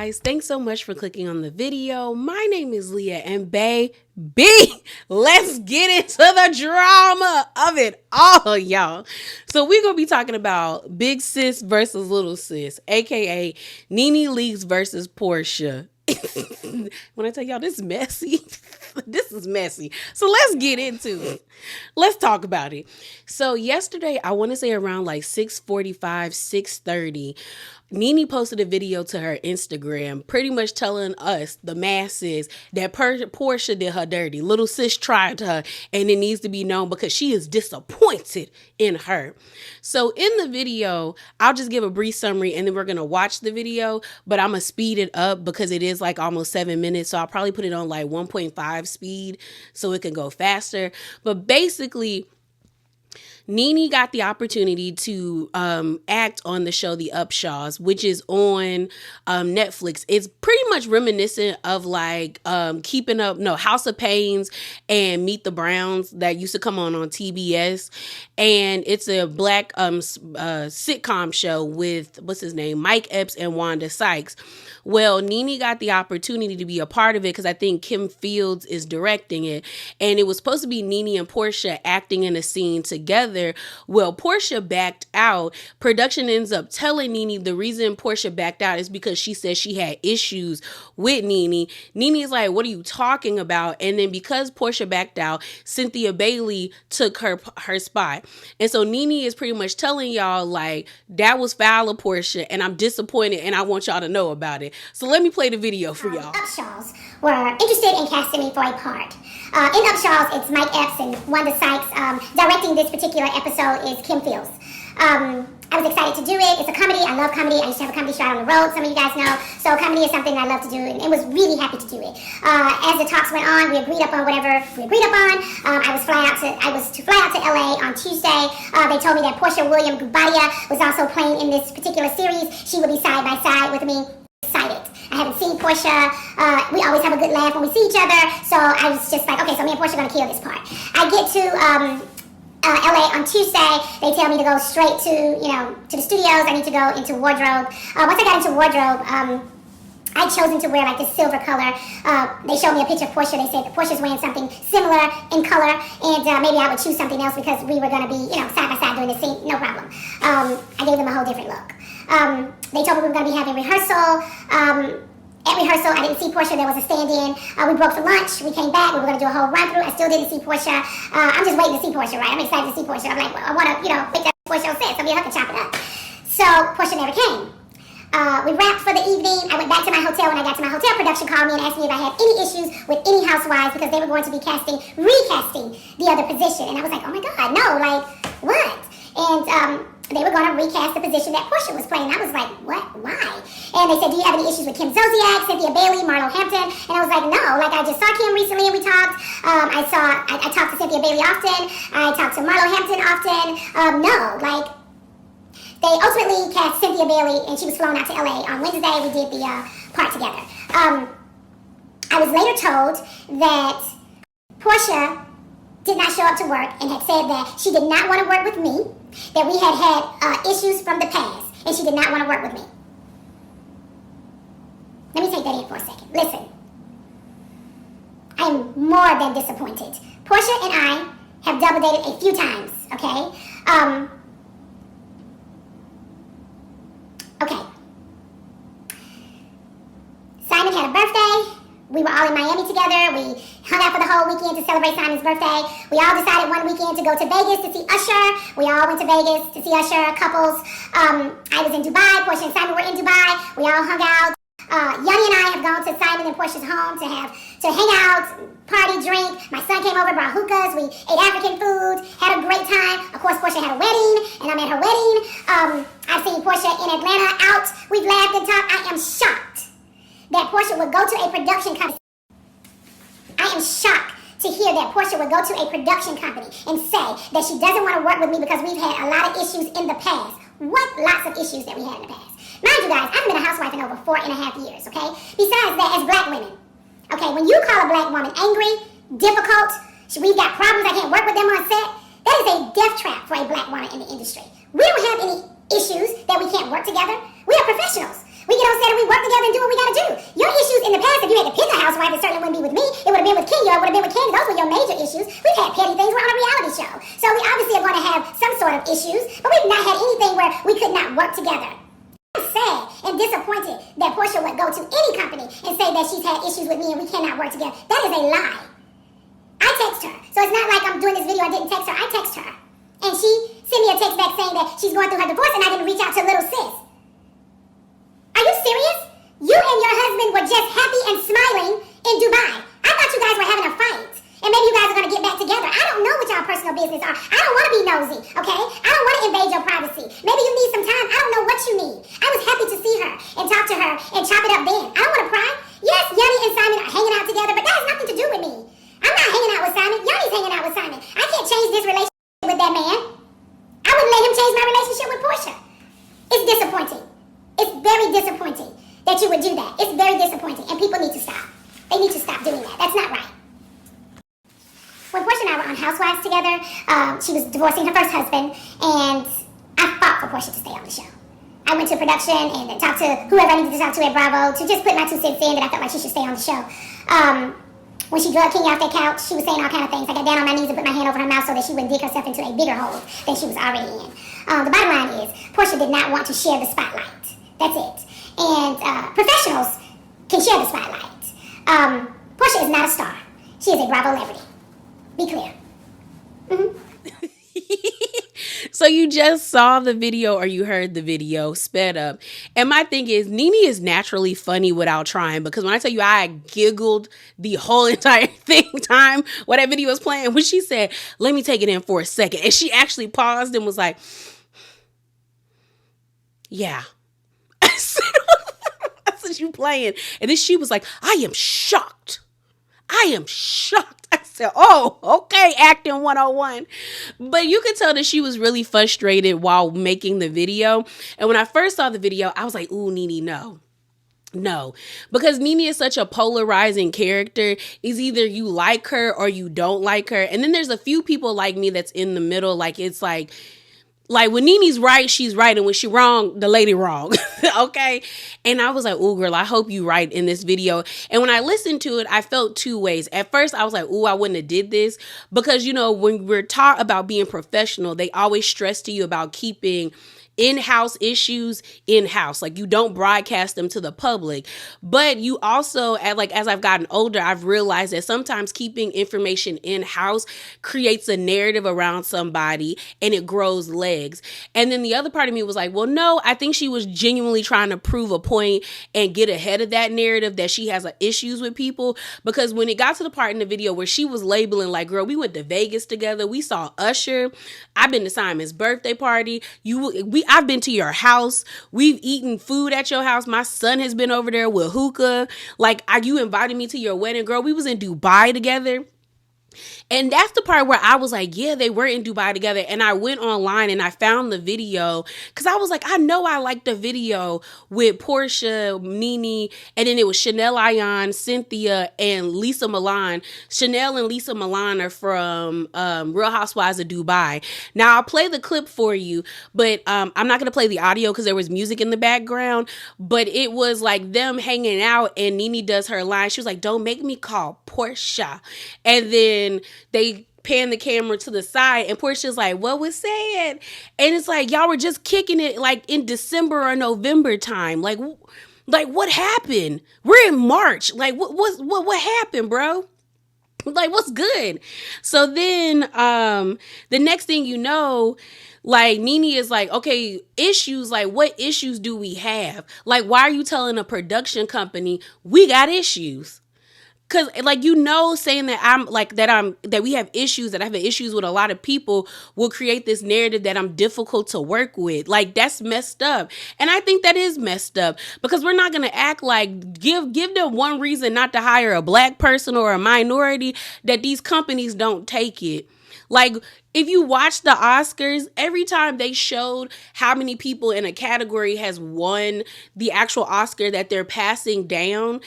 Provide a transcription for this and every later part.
guys, thanks so much for clicking on the video. My name is Leah, and baby, let's get into the drama of it all, y'all. So we're going to be talking about big sis versus little sis, aka NeNe Leakes versus Porsha. When I tell y'all this is messy, this is messy. So let's get into it. Let's talk about it. So yesterday, I want to say around like 6:45, 6:30, NeNe posted a video to her Instagram pretty much telling us, the masses, that Porsha did her dirty. Little sis tried her, and it needs to be known because she is disappointed in her. So in the video, I'll just give a brief summary and then we're going to watch the video, but I'm going to speed it up because it is like almost 7 minutes. So I'll probably put it on like 1.5 speed so it can go faster. But basically, NeNe got the opportunity to act on the show The Upshaws, which is on Netflix. It's pretty much reminiscent of like House of Pains and Meet the Browns that used to come on TBS. And it's a black sitcom show with, what's his name, Mike Epps and Wanda Sykes. Well, NeNe got the opportunity to be a part of it because I think Kim Fields is directing it. And it was supposed to be NeNe and Porsha acting in a scene together. Well, Porsha backed out. Production ends up telling NeNe the reason Porsha backed out is because she said she had issues with NeNe. NeNe is like, what are you talking about? And then because Porsha backed out, Cynthia Bailey took her spot. And so NeNe is pretty much telling y'all like, that was foul of Porsha and I'm disappointed and I want y'all to know about it. So let me play the video for y'all. Upshaws were interested in casting me for a part. In Upshaws, it's Mike Epps and Wanda Sykes. Directing this particular episode is Kim Fields. I was excited to do it. It's a comedy. I love comedy. I used to have a comedy show out on the road, some of you guys know. So comedy is something I love to do and was really happy to do it. As the talks went on, we agreed upon whatever we agreed upon. I was to fly out to LA on Tuesday. They told me that Porsha Williams was also playing in this particular series. She would be side by side with me. Excited. I haven't seen Porsha. We always have a good laugh when we see each other. So I was just like, okay, so me and Porsha are going to kill this part. I get to LA on Tuesday. They tell me to go straight to the studios. I need to go into wardrobe. Once I got into wardrobe, I'd chosen to wear like this silver color. They showed me a picture of Porsha. They said that Porsha's wearing something similar in color, and maybe I would choose something else because we were going to be, side by side doing the scene. No problem. I gave them a whole different look. They told me we were going to be having rehearsal. At rehearsal, I didn't see Porsha. There was a stand-in. We broke for lunch. We came back. We were going to do a whole run-through. I still didn't see Porsha. I'm just waiting to see Porsha, right? I'm excited to see Porsha. I'm like, I want to, make that Porsha set so me and her can chop it up. So Porsha never came. We wrapped for the evening. I went back to my hotel. When I got to my hotel, production called me and asked me if I had any issues with any housewives because they were going to be recasting the other position. And I was like, oh my God, no, like, what? And they were going to recast the position that Porsha was playing. I was like, what? Why? And they said, do you have any issues with Kim Zolciak, Cynthia Bailey, Marlo Hampton? And I was like, no. Like, I just saw Kim recently and we talked. I talked to Cynthia Bailey often. I talked to Marlo Hampton often. No, like, they ultimately cast Cynthia Bailey and she was flown out to LA on Wednesday. We did the part together. I was later told that Porsha did not show up to work and had said that she did not want to work with me, that we had issues from the past, and she did not want to work with me. Let me take that in for a second. Listen, I am more than disappointed. Porsha and I have double dated a few times, okay? Okay. Simon had a birthday. We were all in Miami together. We hung out for the whole weekend to celebrate Simon's birthday. We all decided one weekend to go to Vegas to see Usher. We all went to Vegas to see Usher, couples. I was in Dubai. Porsha and Simon were in Dubai. We all hung out. Yanni and I have gone to Simon and Porsha's home to hang out, party, drink. My son came over, brought hookahs. We ate African food, had a great time. Of course, Porsha had a wedding, and I'm at her wedding. I've seen Porsha in Atlanta out. We've laughed and talked. I am shocked that Porsha would go to a production company. I am shocked to hear that Porsha would go to a production company and say that she doesn't want to work with me because we've had a lot of issues in the past. What lots of issues that we had in the past. Mind you guys, I haven't been a housewife in over 4.5 years, okay? Besides that, as black women, okay, when you call a black woman angry, difficult, we've got problems, I can't work with them on set, that is a death trap for a black woman in the industry. We don't have any issues that we can't work together. We are professionals. We get on set and we work together and do what we gotta do. Your issues in the past, if you had to pick a housewife, it certainly wouldn't be with me. It would have been with Kenya, it would have been with Candy. Those were your major issues. We've had petty things. We're on a reality show. So we obviously are going to have some sort of issues, but we've not had anything where we could not work together. I'm sad and disappointed that Porsha would go to any company and say that she's had issues with me and we cannot work together. That is a lie. I text her. So it's not like I'm doing this video, I didn't text her. I text her. And she sent me a text back saying that she's going through her divorce and I didn't reach out to little sis. Are you serious? You and your husband were just happy and smiling in Dubai. I thought you guys were having a fight. And maybe you guys are going to get back together. I don't know what y'all personal business are. I don't want to be nosy, okay? I don't want to invade your privacy. Maybe you need some time. I don't know what you need. I was happy to see her and talk to her and chop it up then. I don't want to pry. Yes, Yanni and Simon are hanging out together, but that has nothing to do with me. I'm not hanging out with Simon. Yanni's hanging out with Simon. I can't change this relationship with that man. I wouldn't let him change my relationship with Porsha. It's disappointing. It's very disappointing that you would do that. It's very disappointing, and people need to stop. They need to stop doing that. That's not right. When Porsha and I were on Housewives together, she was divorcing her first husband, and I fought for Porsha to stay on the show. I went to production and talked to whoever I needed to talk to at Bravo to just put my 2 cents in that I felt like she should stay on the show. When she drugged Kenya off that couch, she was saying all kind of things. I got down on my knees and put my hand over her mouth so that she wouldn't dig herself into a bigger hole than she was already in. The bottom line is, Porsha did not want to share the spotlight. That's it. And professionals can share the spotlight. Porsha is not a star. She is a Bravo celebrity. Be clear. So you just saw the video or you heard the video sped up. And my thing is, NeNe is naturally funny without trying, because when I tell you I giggled the whole entire time while that video was playing, when she said, let me take it in for a second. And she actually paused and was like, yeah. I said, you playing. And then she was like, I am shocked. I said, oh, okay, acting 101. But you could tell that she was really frustrated while making the video. And when I first saw the video, I was like, ooh, NeNe, no. Because NeNe is such a polarizing character. Is either you like her or you don't like her. And then there's a few people like me that's in the middle. Like, it's like when NeNe's right, she's right. And when she wrong, the lady wrong. Okay. And I was like, ooh, girl, I hope you right in this video. And when I listened to it, I felt 2 ways. At first, I was like, ooh, I wouldn't have did this. Because, you know, when we're taught about being professional, they always stress to you about keeping in-house issues in-house. Like, you don't broadcast them to the public. But you also, as I've gotten older, I've realized that sometimes keeping information in-house creates a narrative around somebody and it grows legs. And then the other part of me was like, well, no, I think she was genuinely trying to prove a point and get ahead of that narrative that she has issues with people. Because when it got to the part in the video where she was labeling, like, girl, we went to Vegas together, we saw Usher, I've been to Simon's birthday party, I've been to your house. We've eaten food at your house. My son has been over there with hookah. Like, you invited me to your wedding, girl. We was in Dubai together. And that's the part where I was like, yeah, they were in Dubai together. And I went online and I found the video because I was like, I know I liked the video with Porsha, NeNe, and then it was Chanel Ayan, Cynthia, and Lisa Milan. Chanel and Lisa Milan are from Real Housewives of Dubai. Now, I'll play the clip for you, but I'm not going to play the audio because there was music in the background. But it was like them hanging out and NeNe does her line. She was like, don't make me call Porsha. And then they pan the camera to the side and Porsha's like, what was said? And it's like, y'all were just kicking it like in December or November time. Like what happened? We're in March. Like what happened, bro? Like, what's good? So then the next thing you know, like, NeNe is like, okay, issues, like, what issues do we have? Like, why are you telling a production company we got issues? Cause like, you know, saying that that we have issues, that I have issues with a lot of people will create this narrative that I'm difficult to work with. Like, that's messed up. And I think that is messed up because we're not going to act like give them one reason not to hire a black person or a minority that these companies don't take it. Like, if you watch the Oscars, every time they showed how many people in a category has won the actual Oscar that they're passing down,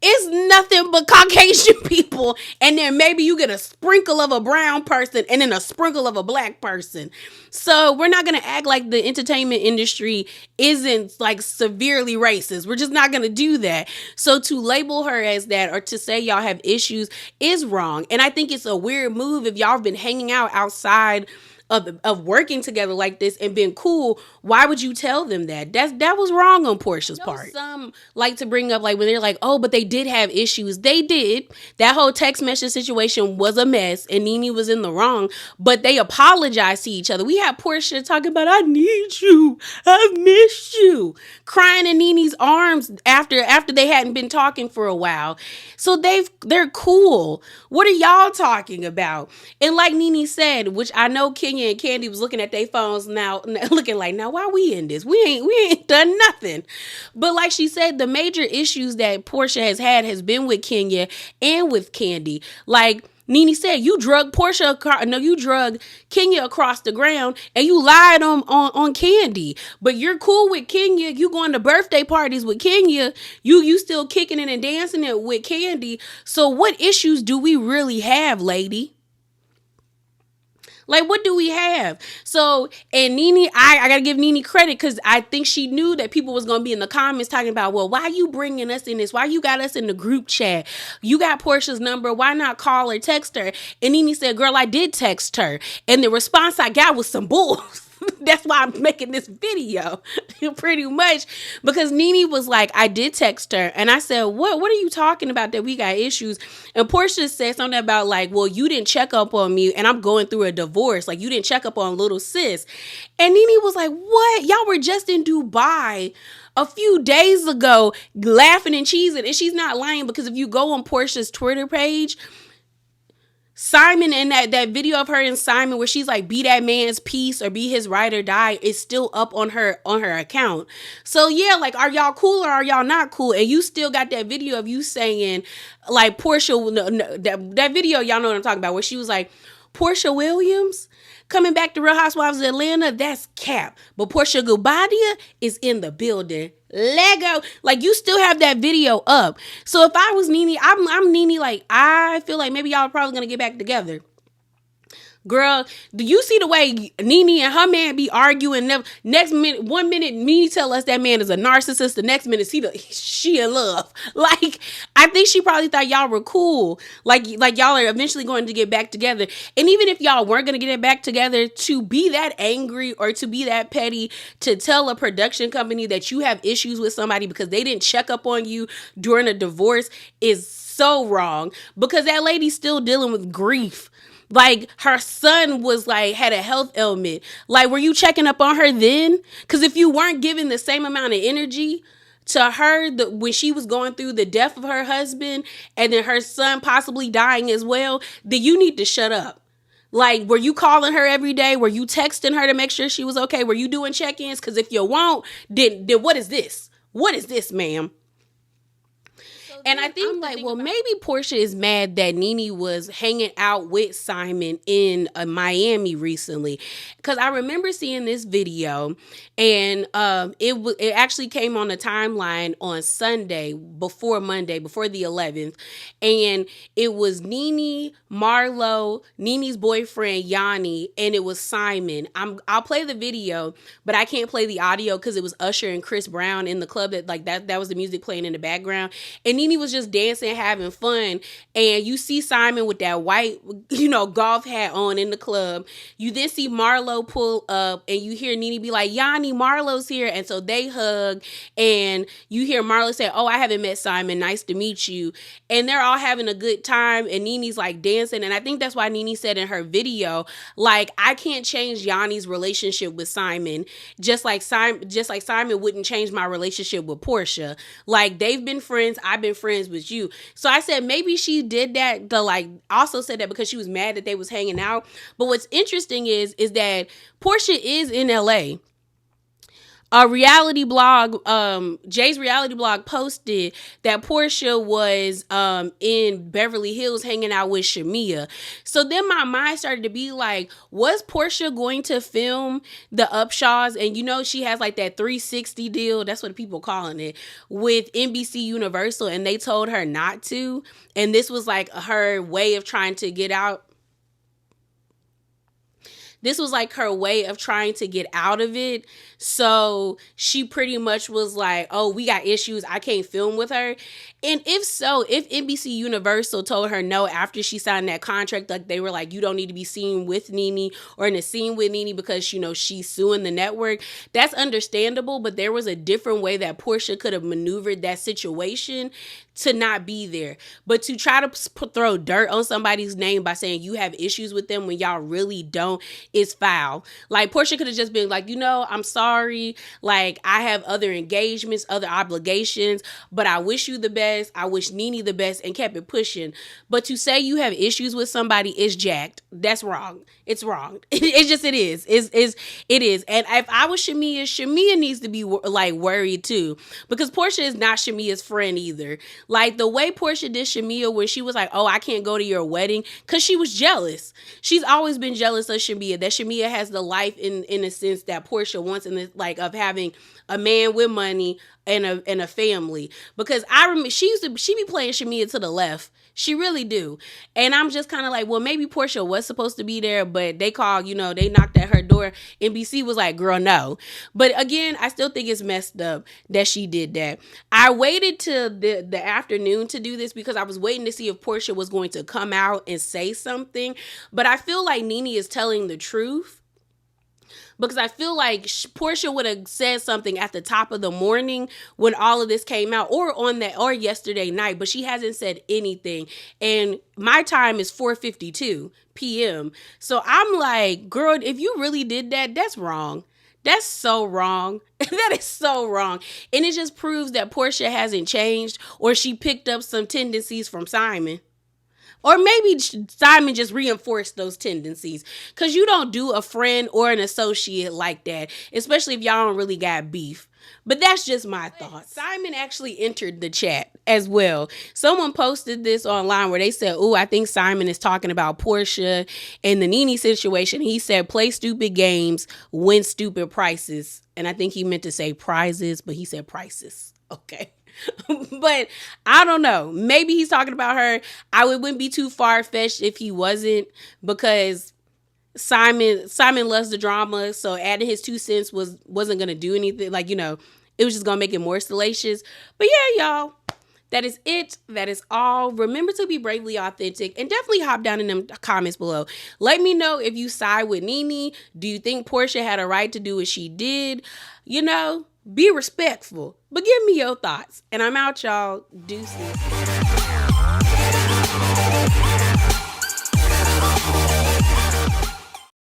It's nothing but Caucasian people. And then maybe you get a sprinkle of a brown person and then a sprinkle of a black person. So we're not going to act like the entertainment industry isn't like severely racist. We're just not going to do that. So to label her as that or to say y'all have issues is wrong. And I think it's a weird move if y'all have been hanging out outside of working together like this and being cool. Why would you tell them that? That was wrong on Porsha's part. Some like to bring up like when they're like, oh, but they did have issues. They did. That whole text message situation was a mess and NeNe was in the wrong, but they apologized to each other. We had Porsha talking about, I need you, I miss you, crying in NeNe's arms after they hadn't been talking for a while. So they're cool. What are y'all talking about? And like NeNe said, which I know Kenya and Candy was looking at their phones now, looking like, now why we in this? We ain't done nothing. But like she said, the major issues that Porsha has been with Kenya and with Candy. Like NeNe said, you drug Kenya across the ground and you lied on Candy. But you're cool with Kenya. You going to birthday parties with Kenya. You still kicking it and dancing it with Candy. So what issues do we really have, lady? Like, what do we have? So, and NeNe, I got to give NeNe credit because I think she knew that people was going to be in the comments talking about, well, why you bringing us in this? Why you got us in the group chat? You got Porsha's number. Why not call or text her? And NeNe said, girl, I did text her. And the response I got was some bull. That's why I'm making this video pretty much because NeNe was like, I did text her and I said, what are you talking about that we got issues? And Porsha said something about like, well, you didn't check up on me and I'm going through a divorce. Like you didn't check up on little sis. And NeNe was like, what? Y'all were just in Dubai a few days ago laughing and cheesing. And she's not lying because if you go on Porsha's Twitter page, Simon and that video of her and Simon where she's like, be that man's piece or be his ride or die is still up on her account. So yeah, like, are y'all cool or are y'all not cool? And you still got that video of you saying like Porsha, that video, y'all know what I'm talking about, where she was like, Porsha Williams coming back to Real Housewives of Atlanta, that's cap. But Porsha Gubadia is in the building. Lego. Like, you still have that video up. So if I was NeNe, I'm NeNe, like, I feel like maybe y'all are probably going to get back together. Girl, do you see the way NeNe and her man be arguing? Next minute, 1 minute, me tell us that man is a narcissist. The next minute, she in love. Like, I think she probably thought y'all were cool. Like y'all are eventually going to get back together. And even if y'all weren't going to get it back together, to be that angry or to be that petty, to tell a production company that you have issues with somebody because they didn't check up on you during a divorce is so wrong. Because that lady's still dealing with grief. Like, her son was like, had a health ailment. Like, were you checking up on her then? Because if you weren't giving the same amount of energy to her when she was going through the death of her husband and then her son possibly dying as well, then you need to shut up. Like, were you calling her every day? Were you texting her to make sure she was okay? Were you doing check-ins? Because if you won't, then what is this? What is this, ma'am? And I think like, well, maybe Porsha is mad that NeNe was hanging out with Simon in Miami recently. Because I remember seeing this video and it actually came on the timeline on Sunday before Monday, before the 11th. And it was NeNe, Marlo, NeNe's boyfriend, Yanni, and it was Simon. I'll play the video, but I can't play the audio because it was Usher and Chris Brown in the club that was the music playing in the background. And NeNe was just dancing, having fun. And you see Simon with that white, golf hat on in the club. You then see Marlo pull up and you hear NeNe be like, Yanni, Marlo's here. And so they hug and you hear Marlo say, oh, I haven't met Simon. Nice to meet you. And they're all having a good time. And NeNe's like dancing. And I think that's why NeNe said in her video, like, I can't change Yanni's relationship with Simon. Just like Simon wouldn't change my relationship with Porsha. Like, they've been friends. I've been friends with you. So I said maybe she did that also said that because she was mad that they was hanging out. But what's interesting is that Porsha is in LA. a reality blog, Jay's reality blog posted that Porsha was in Beverly Hills hanging out with Shamia. So then my mind started to be like, was Porsha going to film the Upshaws? And you know, she has like that 360 deal, that's what people calling it, with NBC Universal, and they told her not to. And this was like her way of trying to get out. This was like her way of trying to get out of it. So she pretty much was like, oh, we got issues, I can't film with her. And if so, if NBC Universal told her no after she signed that contract, like they were like, you don't need to be seen with NeNe or in a scene with NeNe because, you know, she's suing the network, that's understandable. But there was a different way that Porsha could have maneuvered that situation to not be there. But to try to throw dirt on somebody's name by saying you have issues with them when y'all really don't is foul. Like, Porsha could have just been like, you know, I'm sorry, like I have other engagements, other obligations, but I wish you the best, I wish NeNe the best, and kept it pushing. But to say you have issues with somebody is jacked. That's wrong. It's wrong. It's just, it is. It is. And if I was Shamia needs to be like worried too, because Porsha is not Shamia's friend either. Like the way Porsha did Shamia when she was like, oh, I can't go to your wedding, because she was jealous. She's always been jealous of Shamia, that Shamia has the life in a sense that Porsha wants, in the, like, of having a man with money and a family. Because I remember she be playing Shamia to the left. She really do. And I'm just kind of like, well, maybe Porsha was supposed to be there, but they called, you know, they knocked at her door. NBC was like, girl, no. But again, I still think it's messed up that she did that. I waited till the afternoon to do this because I was waiting to see if Porsha was going to come out and say something. But I feel like NeNe is telling the truth, because I feel like Porsha would have said something at the top of the morning when all of this came out, or on that, or yesterday night, but she hasn't said anything. And my time is 4:52 p.m. So I'm like, girl, if you really did that, that's wrong. That's so wrong. That is so wrong. And it just proves that Porsha hasn't changed, or she picked up some tendencies from Simon. Or maybe Simon just reinforced those tendencies, because you don't do a friend or an associate like that, especially if y'all don't really got beef. But that's just my thoughts. Simon actually entered the chat as well. Someone posted this online where they said, oh, I think Simon is talking about Porsha and the NeNe situation. He said, play stupid games, win stupid prices. And I think he meant to say prizes, but he said prices. Okay. But I don't know. Maybe he's talking about her. I wouldn't be too far-fetched if he wasn't, because Simon loves the drama, so adding his 2 cents wasn't gonna do anything. Like, you know, it was just gonna make it more salacious. But yeah, y'all, that is it. That is all. Remember to be bravely authentic, and definitely hop down in them comments below. Let me know if you side with NeNe. Do you think Porsha had a right to do what she did? You know, be respectful, but give me your thoughts. And I'm out, y'all. Deuces.